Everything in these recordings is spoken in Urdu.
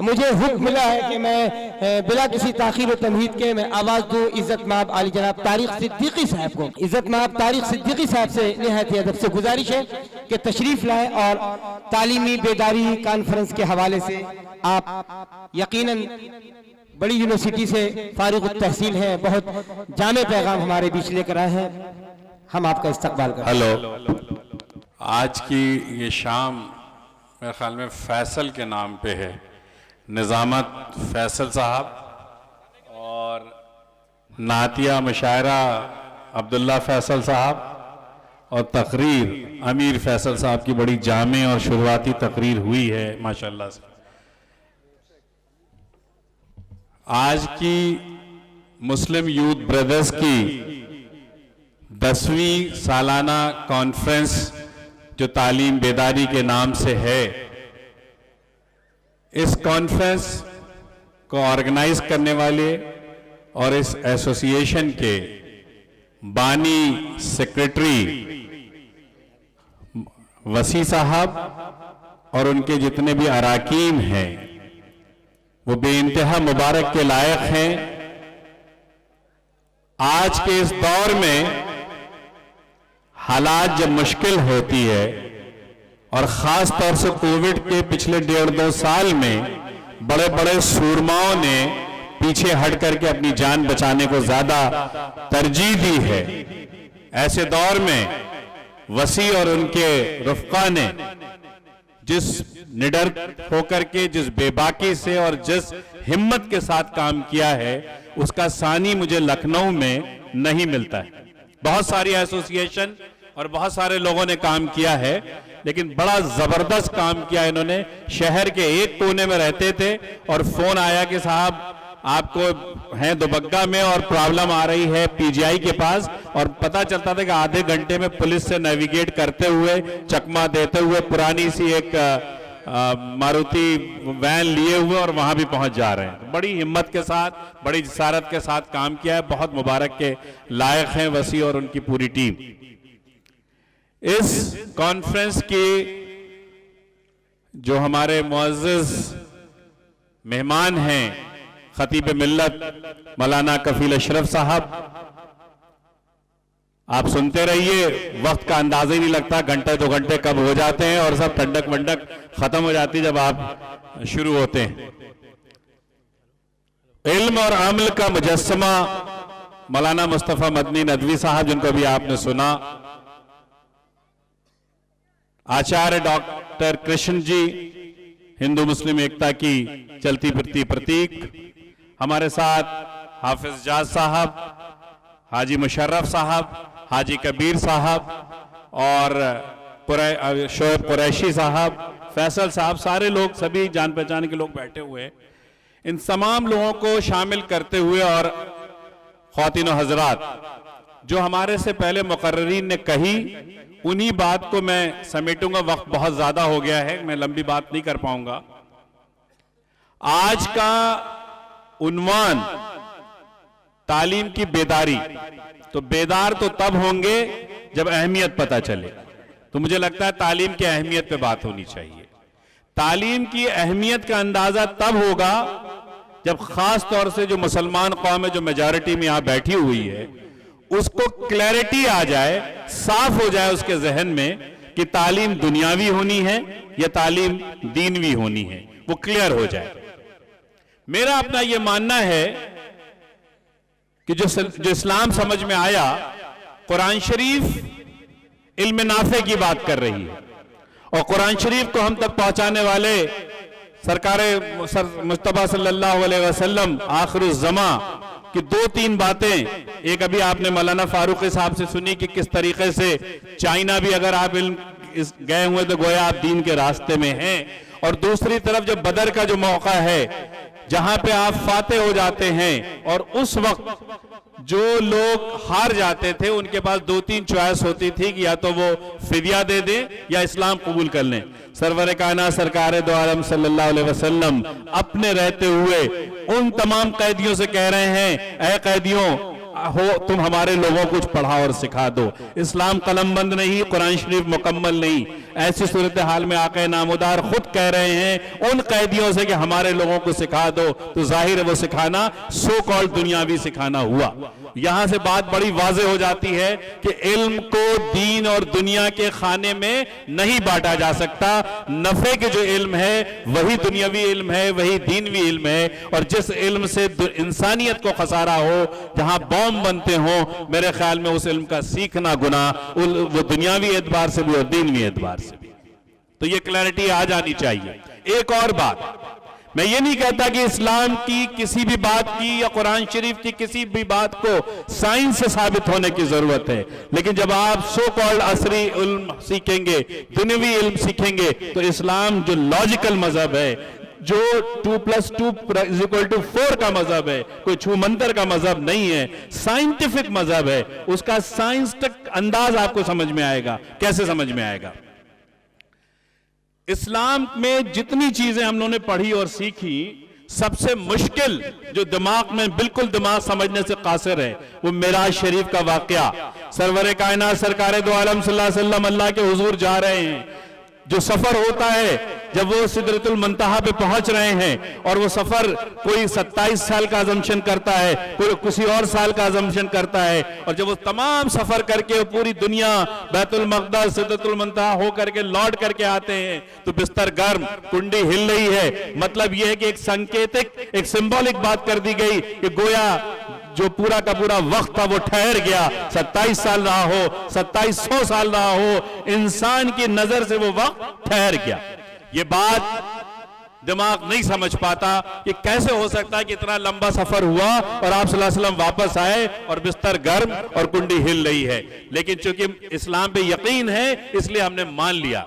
مجھے حکم ملا ہے کہ میں بلا کسی تاخیر و تمہید کے میں آواز دوں عزت مآب عالی جناب طارق صدیقی صاحب کو۔ عزت مآب طارق صدیقی صاحب سے نہایت ادب سے گزارش ہے کہ تشریف لائیں اور تعلیمی بیداری کانفرنس کے حوالے سے آپ یقیناً بڑی یونیورسٹی سے فارغ التحصیل ہیں، بہت جامع پیغام ہمارے بیچ لے کر آئے ہیں، ہم آپ کا استقبال کریں۔ ہلو، آج کی یہ شام میرے خیال میں فیصل کے نام پہ ہے، نظامت فیصل صاحب اور نعتیہ مشاعرہ عبداللہ فیصل صاحب اور تقریر امیر فیصل صاحب کی بڑی جامع اور شروعاتی تقریر ہوئی ہے ماشاءاللہ سے۔ آج کی مسلم یوتھ بردرز کی 10ویں سالانہ کانفرنس جو تعلیم بیداری کے نام سے ہے، اس کانفرنس کو آرگنائز کرنے والے اور اس ایسوسی ایشن کے بانی سیکریٹری وسیع صاحب اور ان کے جتنے بھی اراکین ہیں وہ بے انتہا مبارک کے لائق ہیں۔ آج کے اس دور میں حالات جب مشکل ہوتی ہے اور خاص طور سے کووڈ کے پچھلے 1.5-2 سال میں بڑے بڑے سورماؤں نے پیچھے ہٹ کر کے اپنی جان بچانے کو زیادہ ترجیح دی ہے، ایسے دور میں وسیع اور ان کے رفقا نے جس نڈر ہو کر کے، جس بے باکی سے اور جس ہمت کے ساتھ کام کیا ہے، اس کا ثانی مجھے لکھنؤ میں نہیں ملتا ہے۔ بہت ساری ایسوسی ایشن اور بہت سارے لوگوں نے کام کیا ہے، لیکن بڑا زبردست کام کیا انہوں نے۔ شہر کے ایک کونے میں رہتے تھے اور فون آیا کہ صاحب آپ کو ہیں دوبگہ میں اور پرابلم آ رہی ہے پی جی آئی کے پاس، اور پتہ چلتا تھا کہ آدھے گھنٹے میں پولیس سے نیویگیٹ کرتے ہوئے، چکمہ دیتے ہوئے، پرانی سی ایک ماروتی وین لیے ہوئے اور وہاں بھی پہنچ جا رہے ہیں۔ بڑی ہمت کے ساتھ، بڑی جسارت کے ساتھ کام کیا ہے، بہت مبارک کے لائق ہیں وسیع اور ان کی پوری ٹیم۔ اس کانفرنس کی جو ہمارے معزز مہمان ہیں، خطیب ملت مولانا کفیل اشرف صاحب، آپ سنتے رہیے، وقت کا اندازہ ہی نہیں لگتا، گھنٹے 2 گھنٹے کب ہو جاتے ہیں اور سب ٹھنڈک منڈک ختم ہو جاتی جب آپ شروع ہوتے ہیں۔ علم اور عمل کا مجسمہ مولانا مصطفیٰ مدنی ندوی صاحب، جن کو بھی آپ نے سنا، آچاریہ ڈاکٹر کرشن جی، ہندو مسلم ایکتا کی چلتی پھرتی پرتیک، ہمارے ساتھ حافظ جاز صاحب، حاجی مشرف صاحب، حاجی کبیر صاحب اور شعیب قریشی صاحب، فیصل صاحب، سارے لوگ، سبھی جان پہچان کے لوگ بیٹھے ہوئے۔ ان تمام لوگوں کو شامل کرتے ہوئے اور خواتین و حضرات جو ہمارے سے پہلے مقررین نے کہی، انہی بات کو میں سمیٹوں گا، وقت بہت زیادہ ہو گیا ہے، میں لمبی بات نہیں کر پاؤں گا۔ آج کا عنوان تعلیم کی بیداری، تو بیدار تو تب ہوں گے جب اہمیت پتہ چلے، تو مجھے لگتا ہے تعلیم کی اہمیت پہ بات ہونی چاہیے۔ تعلیم کی اہمیت کا اندازہ تب ہوگا جب خاص طور سے جو مسلمان قوم ہے، جو میجارٹی میں یہاں بیٹھی ہوئی ہے، اس کو کلیئرٹی آ جائے، صاف ہو جائے اس کے ذہن میں کہ تعلیم دنیاوی ہونی ہے یا تعلیم دینوی ہونی ہے، وہ کلیئر ہو جائے۔ میرا اپنا یہ ماننا ہے کہ جو اسلام سمجھ میں آیا، قرآن شریف علم نافع کی بات کر رہی ہے، اور قرآن شریف کو ہم تک پہنچانے والے سرکار مصطفیٰ صلی اللہ علیہ وسلم آخر الزمان کہ 2-3 باتیں، ایک ابھی آپ نے مولانا فاروقی صاحب سے سنی کہ کس طریقے سے چائنا بھی اگر آپ علم گئے ہوئے تو گویا آپ دین کے راستے میں ہیں، اور دوسری طرف جب بدر کا جو موقع ہے جہاں پہ آپ فاتح ہو جاتے ہیں، اور اس وقت جو لوگ ہار جاتے تھے ان کے پاس 2-3 چوائس ہوتی تھی کہ یا تو وہ فدیہ دے دیں یا اسلام قبول کر لیں۔ سرور کائنات سرکار دو عالم صلی اللہ علیہ وسلم اپنے رہتے ہوئے ان تمام قیدیوں سے کہہ رہے ہیں، اے قیدیوں، ہو تم ہمارے لوگوں کو کچھ پڑھا اور سکھا دو. اسلام قلم بند نہیں, قرآن شریف مکمل نہیں. ایسی صورتحال میں آقا نامدار خود کہہ رہے ہیں ان قیدیوں سے کہ ہمارے لوگوں کو سکھا دو, تو ظاہر ہے وہ سکھانا سو کال دنیاوی سکھانا ہوا. یہاں سے بات بڑی واضح ہو جاتی ہے کہ علم کو دین اور دنیا کے خانے میں نہیں بانٹا جا سکتا. نفع کے جو علم ہے وہی دنیاوی علم ہے, وہی دینوی علم ہے. اور جس علم سے انسانیت کو خسارہ ہو, جہاں بوم بنتے ہوں, میرے خیال میں اس علم کا سیکھنا گناہ وہ دنیاوی اعتبار سے بھی اور دینوی اعتبار سے بھی. تو یہ کلیئرٹی آ جانی چاہیے. ایک اور بات, میں یہ نہیں کہتا کہ اسلام کی کسی بھی بات کی یا قرآن شریف کی کسی بھی بات کو سائنس سے ثابت ہونے کی ضرورت ہے, لیکن جب آپ سو کالڈ عصری علم سیکھیں گے, دنیوی علم سیکھیں گے, تو اسلام جو لاجیکل مذہب ہے, جو 2+2=4 کا مذہب ہے, کوئی چھو منتر کا مذہب نہیں ہے, سائنٹیفک مذہب ہے, اس کا سائنس تک انداز آپ کو سمجھ میں آئے گا. کیسے سمجھ میں آئے گا؟ اسلام میں جتنی چیزیں ہم لوگوں نے پڑھی اور سیکھی, سب سے مشکل جو دماغ میں بالکل دماغ سمجھنے سے قاصر ہے وہ معراج شریف کا واقعہ. سرور کائنات سرکار دو عالم صلی اللہ علیہ وسلم اللہ کے حضور جا رہے ہیں. جو سفر ہوتا ہے جب وہ سدرۃ المنتہا پہ پہنچ رہے ہیں, اور وہ سفر کوئی 27 سال کا ازمپشن کرتا ہے, کوئی کسی اور سال کا ازمپشن کرتا ہے, اور جب وہ تمام سفر کر کے پوری دنیا بیت المقدس سدرۃ المنتہا ہو کر کے لوٹ کر کے آتے ہیں, تو بستر گرم, کنڈی ہل رہی ہے. مطلب یہ ہے کہ ایک سنکیتک, ایک سمبولک بات کر دی گئی کہ گویا جو پورا کا پورا وقت تھا وہ ٹھہر گیا. 27 سال رہا ہو, 2700 سال رہا ہو, انسان کی نظر سے وہ وقت ٹھہر گیا. یہ بات دماغ نہیں سمجھ پاتا کہ کیسے ہو سکتا ہے کہ اتنا لمبا سفر ہوا اور آپ صلی اللہ علیہ وسلم واپس آئے اور بستر گرم اور کنڈی ہل رہی ہے. لیکن چونکہ اسلام پہ یقین ہے اس لیے ہم نے مان لیا.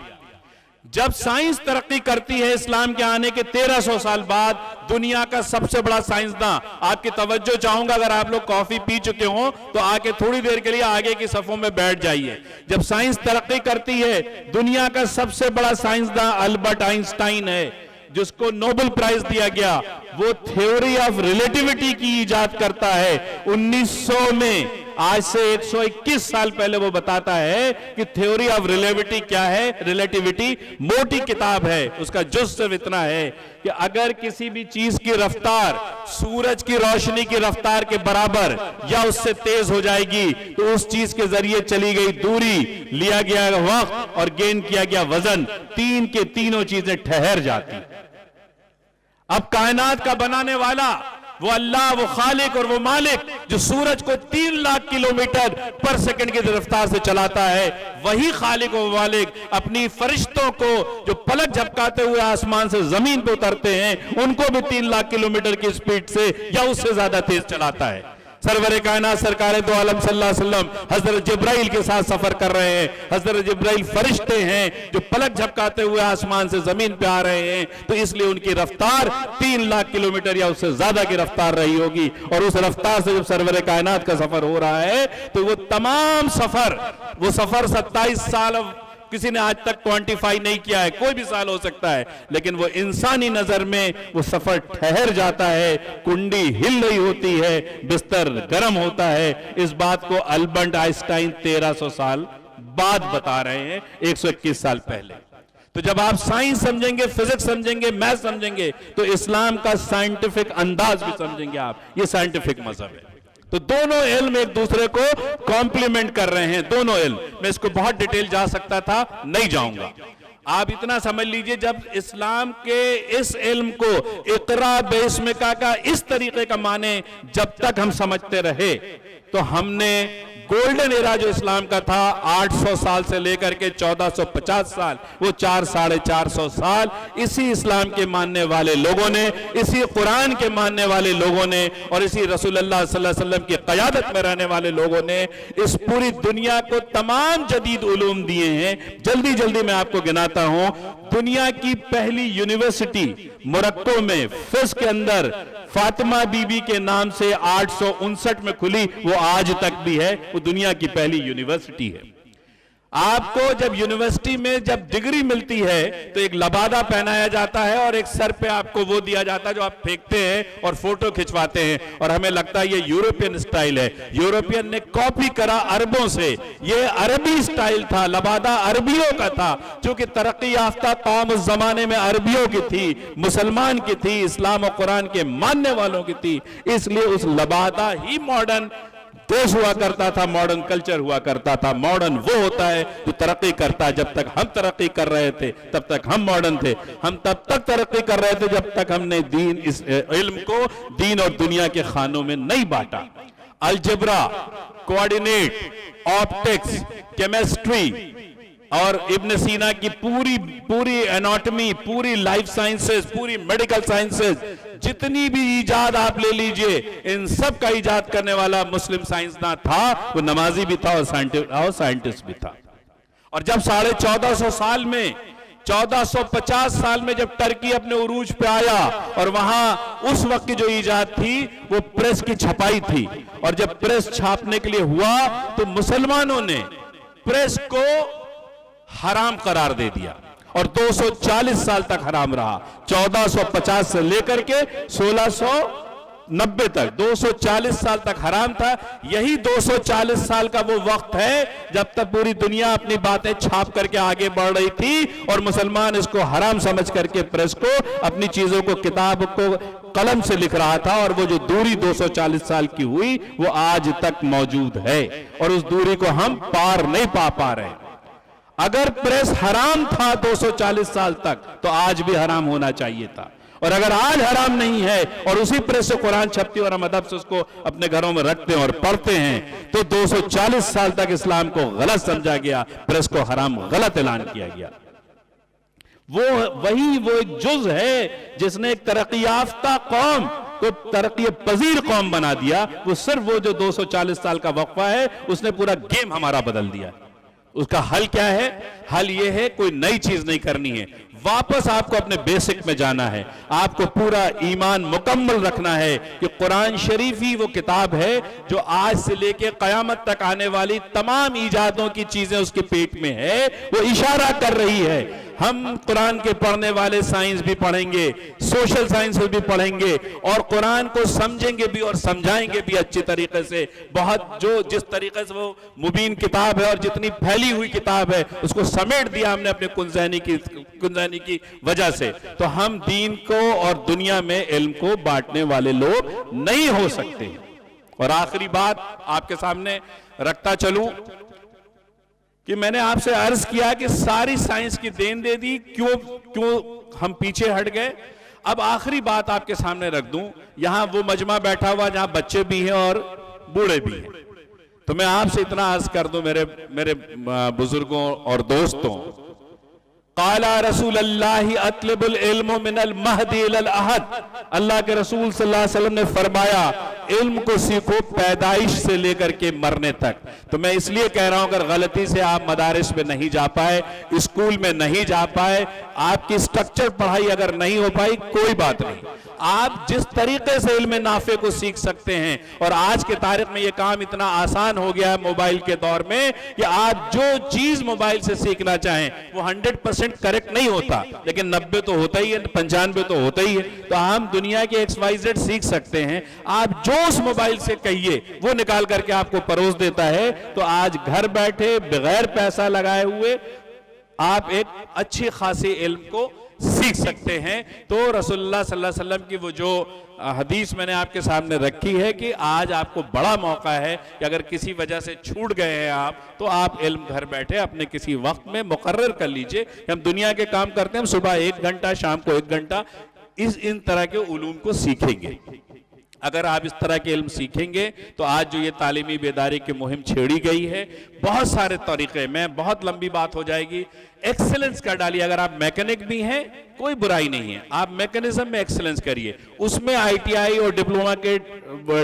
جب سائنس ترقی کرتی ہے اسلام کے آنے کے 1300 سال بعد, دنیا کا سب سے بڑا سائنسداں, آپ کی توجہ چاہوں گا, اگر آپ لوگ کافی پی چکے ہوں تو آکے تھوڑی دیر کے لیے آگے کی صفوں میں بیٹھ جائیے. جب سائنس ترقی کرتی ہے, دنیا کا سب سے بڑا سائنسداں البرٹ آئنسٹائن ہے, جس کو نوبل پرائز دیا گیا. وہ تھیوری آف ریلیٹیوٹی کی ایجاد کرتا ہے 1900 میں. آج سے 121 سال پہلے وہ بتاتا ہے کہ تھیوری آف ریلیٹیوٹی کیا ہے. ریلیٹیوٹی موٹی کتاب ہے, اس کا جز صرف اتنا ہے کہ اگر کسی بھی چیز کی رفتار سورج کی روشنی کی رفتار کے برابر یا اس سے تیز ہو جائے گی, تو اس چیز کے ذریعے چلی گئی دوری, لیا گیا وقت اور گین کیا گیا وزن, تین کے تینوں چیزیں ٹھہر جاتی. اب کائنات کا بنانے والا وہ اللہ, وہ خالق اور وہ مالک جو سورج کو 3 لاکھ کلومیٹر پر سیکنڈ کی رفتار سے چلاتا ہے, وہی خالق و مالک اپنی فرشتوں کو جو پلک جھپکاتے ہوئے آسمان سے زمین پہ اترتے ہیں, ان کو بھی 3 لاکھ کلومیٹر کی سپیڈ سے یا اس سے زیادہ تیز چلاتا ہے. سرور کائنات سرکار دو عالم صلی اللہ علیہ وسلم حضرت جبرائیل کے ساتھ سفر کر رہے ہیں. حضرت جبرائیل فرشتے ہیں جو پلک جھپکاتے ہوئے آسمان سے زمین پہ آ رہے ہیں, تو اس لیے ان کی رفتار 3 لاکھ کلومیٹر یا اس سے زیادہ کی رفتار رہی ہوگی. اور اس رفتار سے جب سرور کائنات کا سفر ہو رہا ہے تو وہ تمام سفر, وہ سفر 27 سال کسی نے آج تک کوانٹیفائی نہیں کیا ہے, کوئی بھی سال ہو سکتا ہے, لیکن وہ انسانی نظر میں وہ سفر ٹھہر جاتا ہے, کنڈی ہل رہی ہوتی ہے, بستر گرم ہوتا ہے. اس بات کو البرٹ آئنسٹائن 1300 سال بعد بتا رہے ہیں, 121 سال پہلے. تو جب آپ سائنس سمجھیں گے, فزکس سمجھیں گے, میتھ سمجھیں گے, تو اسلام کا سائنٹیفک انداز بھی سمجھیں گے آپ. یہ سائنٹیفک مذہب ہے. تو دونوں علم ایک دوسرے کو کمپلیمنٹ کر رہے ہیں, دونوں علم. میں اس کو بہت ڈیٹیل جا سکتا تھا, نہیں جاؤں گا. آپ اتنا سمجھ لیجئے, جب اسلام کے اس علم کو اقرا باسم کا اس طریقے کا معنی جب تک ہم سمجھتے رہے, تو ہم نے گولڈن ایرا جو اسلام کا تھا 800 سال سے لے کر کے 1450 سال, وہ 400-450 سال اسی اسلام کے ماننے والے لوگوں نے, اسی قرآن کے ماننے والے لوگوں نے, اور اسی رسول اللہ صلی اللہ علیہ وسلم کی قیادت میں رہنے والے لوگوں نے اس پوری دنیا کو تمام جدید علوم دیے ہیں. جلدی جلدی میں آپ کو گناتا ہوں. دنیا کی پہلی یونیورسٹی موروکو میں فزکس کے اندر فاطمہ بی بی کے نام سے 859 میں کھلی, وہ آج تک بھی ہے, وہ دنیا کی پہلی یونیورسٹی ہے. آپ کو جب یونیورسٹی میں جب ڈگری ملتی ہے تو ایک لبادہ پہنایا جاتا ہے اور ایک سر پہ آپ کو وہ دیا جاتا ہے جو آپ پھینکتے ہیں اور فوٹو کھچواتے ہیں، اور ہمیں لگتا ہے یہ یورپین سٹائل ہے۔ یورپین نے کاپی کرا عربوں سے، یہ عربی سٹائل تھا، لبادہ عربیوں کا تھا، چونکہ ترقی یافتہ قوم اس زمانے میں عربیوں کی تھی، مسلمان کی تھی، اسلام و قرآن کے ماننے والوں کی تھی، اس لیے اس لبادہ ہی ماڈرن دیش ہوا کرتا تھا، ماڈرن کلچر ہوا کرتا تھا۔ ماڈرن وہ ہوتا ہے جو ترقی کرتا ہے۔ جب تک ہم ترقی کر رہے تھے تب تک ہم ماڈرن تھے، ہم تب تک ترقی کر رہے تھے جب تک ہم نے اس علم کو دین اور دنیا کے خانوں میں نہیں بانٹا۔ الجبرا، کوآرڈینیٹ، آپٹکس، کیمسٹری اور ابن سینا کی پوری اناٹمی، پوری لائف سائنسز، پوری میڈیکل سائنسز، جتنی بھی ایجاد آپ لے لیجئے، ان سب کا ایجاد کرنے والا مسلم سائنسداں تھا، وہ نمازی بھی تھا اور سائنٹسٹ بھی تھا۔ اور جب 1450 سال میں 1450 سال میں جب ٹرکی اپنے عروج پہ آیا اور وہاں اس وقت کی جو ایجاد تھی وہ پریس کی چھپائی تھی، اور جب پریس چھاپنے کے لیے ہوا تو مسلمانوں نے پریس کو حرام قرار دے دیا، اور 240 سال تک حرام رہا۔ 1450 سے لے کر کے 1690 تک 240 سال تک حرام تھا۔ یہی 240 سال کا وہ وقت ہے جب تک پوری دنیا اپنی باتیں چھاپ کر کے آگے بڑھ رہی تھی اور مسلمان اس کو حرام سمجھ کر کے پریس کو، اپنی چیزوں کو، کتاب کو قلم سے لکھ رہا تھا، اور وہ جو دوری 240 سال کی ہوئی وہ آج تک موجود ہے، اور اس دوری کو ہم پار نہیں پا رہے۔ اگر پریس حرام تھا 240 سال تک تو آج بھی حرام ہونا چاہیے تھا، اور اگر آج حرام نہیں ہے اور اسی پریس سے قرآن چھپتی اور ہم ادب سے اس کو اپنے گھروں میں رکھتے ہیں اور پڑھتے ہیں تو 240 سال تک اسلام کو غلط سمجھا گیا، پریس کو حرام غلط اعلان کیا گیا۔ وہ ایک جز ہے جس نے ایک ترقی یافتہ قوم کو ترقی پذیر قوم بنا دیا۔ وہ صرف وہ جو 240 سال کا وقفہ ہے اس نے پورا گیم ہمارا بدل دیا۔ اس کا حل کیا ہے؟ حل یہ ہے کوئی نئی چیز نہیں کرنی ہے، واپس آپ کو اپنے بیسک میں جانا ہے، آپ کو پورا ایمان مکمل رکھنا ہے کہ قرآن شریف ہی وہ کتاب ہے جو آج سے لے کے قیامت تک آنے والی تمام ایجادوں کی چیزیں اس کے پیٹ میں ہے، وہ اشارہ کر رہی ہے۔ ہم قرآن کے پڑھنے والے سائنس بھی پڑھیں گے، سوشل سائنس بھی پڑھیں گے، اور قرآن کو سمجھیں گے بھی اور سمجھائیں گے بھی اچھی طریقے سے۔ جس طریقے سے وہ مبین کتاب ہے اور جتنی پھیلی ہوئی کتاب ہے اس کو سمیٹ دیا ہم نے اپنے کنزانی کی وجہ سے، تو ہم دین کو اور دنیا میں علم کو بانٹنے والے لوگ نہیں ہو سکتے۔ اور آخری بات آپ کے سامنے رکھتا چلوں کہ میں نے آپ سے عرض کیا کہ ساری سائنس کی دین دے دی، کیوں ہم پیچھے ہٹ گئے۔ اب آخری بات آپ کے سامنے رکھ دوں، یہاں وہ مجمع بیٹھا ہوا جہاں بچے بھی ہیں اور بوڑھے بھی ہیں، تو میں آپ سے اتنا عرض کر دوں میرے بزرگوں اور دوستوں، قال رسول اللہ اطلب العلم من المہد الى الاحد، اللہ کے رسول صلی اللہ علیہ وسلم نے فرمایا علم کو سیکھو پیدائش سے لے کر کے مرنے تک۔ تو میں اس لیے کہہ رہا ہوں اگر غلطی سے آپ مدارس میں نہیں جا پائے، اسکول میں نہیں جا پائے، آپ کی سٹرکچر پڑھائی اگر نہیں ہو پائی، کوئی بات نہیں، آپ جس طریقے سے علم نافع کو سیکھ سکتے ہیں، اور آج کے تاریخ میں یہ کام اتنا آسان ہو گیا ہے موبائل کے دور میں کہ آپ جو چیز موبائل سے سیکھنا چاہیں وہ 100% کریکٹ نہیں ہوتا، لیکن 90 تو ہوتا ہی ہے، 95 تو ہوتا ہی ہے، تو ہم دنیا کے XYZ سیکھ سکتے ہیں۔ آپ جو اس موبائل سے کہیے وہ نکال کر کے آپ کو پروس دیتا ہے، تو آج گھر بیٹھے بغیر پیسہ لگائے ہوئے آپ ایک اچھی خاصی علم کو سیکھ سکتے ہیں۔ تو رسول اللہ صلی اللہ علیہ وسلم کی وہ جو حدیث میں نے آپ کے سامنے رکھی ہے کہ آج آپ کو بڑا موقع ہے کہ اگر کسی وجہ سے چھوٹ گئے ہیں آپ، تو آپ علم گھر بیٹھے اپنے کسی وقت میں مقرر کر لیجئے کہ ہم دنیا کے کام کرتے ہیں، ہم صبح 1 گھنٹہ، شام کو 1 گھنٹہ ان طرح کے علوم کو سیکھیں گے۔ اگر آپ اس طرح کے علم سیکھیں گے تو آج جو یہ تعلیمی بیداری کی مہم چھیڑی گئی ہے، بہت سارے طریقے میں، بہت لمبی بات ہو جائے گی، ایکسلنس کا ڈالیے۔ اگر آپ میکینک بھی ہیں کوئی برائی نہیں ہے، آپ میکینزم میں ایکسلنس کریے، اس میں ITI اور ڈپلوما کے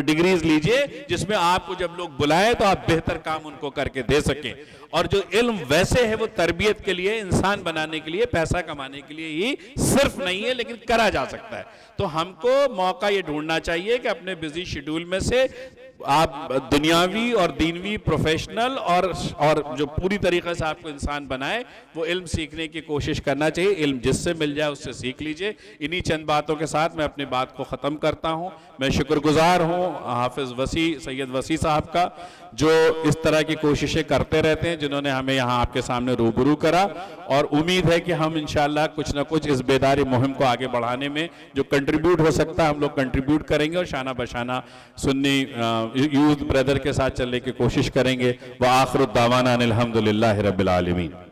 ڈگریز لیجئے جس میں آپ کو جب لوگ بلائے تو آپ بہتر کام ان کو کر کے دے سکیں۔ اور جو علم ویسے ہے وہ تربیت کے لیے، انسان بنانے کے لیے، پیسہ کمانے کے لیے ہی صرف نہیں ہے، لیکن کرا جا سکتا ہے۔ تو ہم کو موقع یہ ڈھونڈنا چاہیے کہ اپنے بزی شیڈول میں سے آپ دنیاوی اور دینوی پروفیشنل اور جو پوری طریقے سے آپ کو انسان بنائے وہ علم سیکھنے کی کوشش کرنا چاہیے. علم جس سے مل جائے اس سے سیکھ لیجئے. انہی چند باتوں کے ساتھ میں اپنی بات کو ختم کرتا ہوں. میں شکر گزار ہوں حافظ وسیع سید وسیع صاحب کا جو اس طرح کی کوششیں کرتے رہتے ہیں, جنہوں نے ہمیں یہاں آپ کے سامنے روبرو کرا, اور امید ہے کہ ہم انشاءاللہ کچھ نہ کچھ اس بیداری مہم کو آگے بڑھانے میں جو کنٹریبیوٹ ہو سکتا ہے ہم لوگ کنٹریبیوٹ کریں گے, اور شانہ بشانہ سنی یوتھ بردر کے ساتھ چلنے کی کوشش کریں گے. وآخر الدعوانا ان الحمدللہ رب العالمین.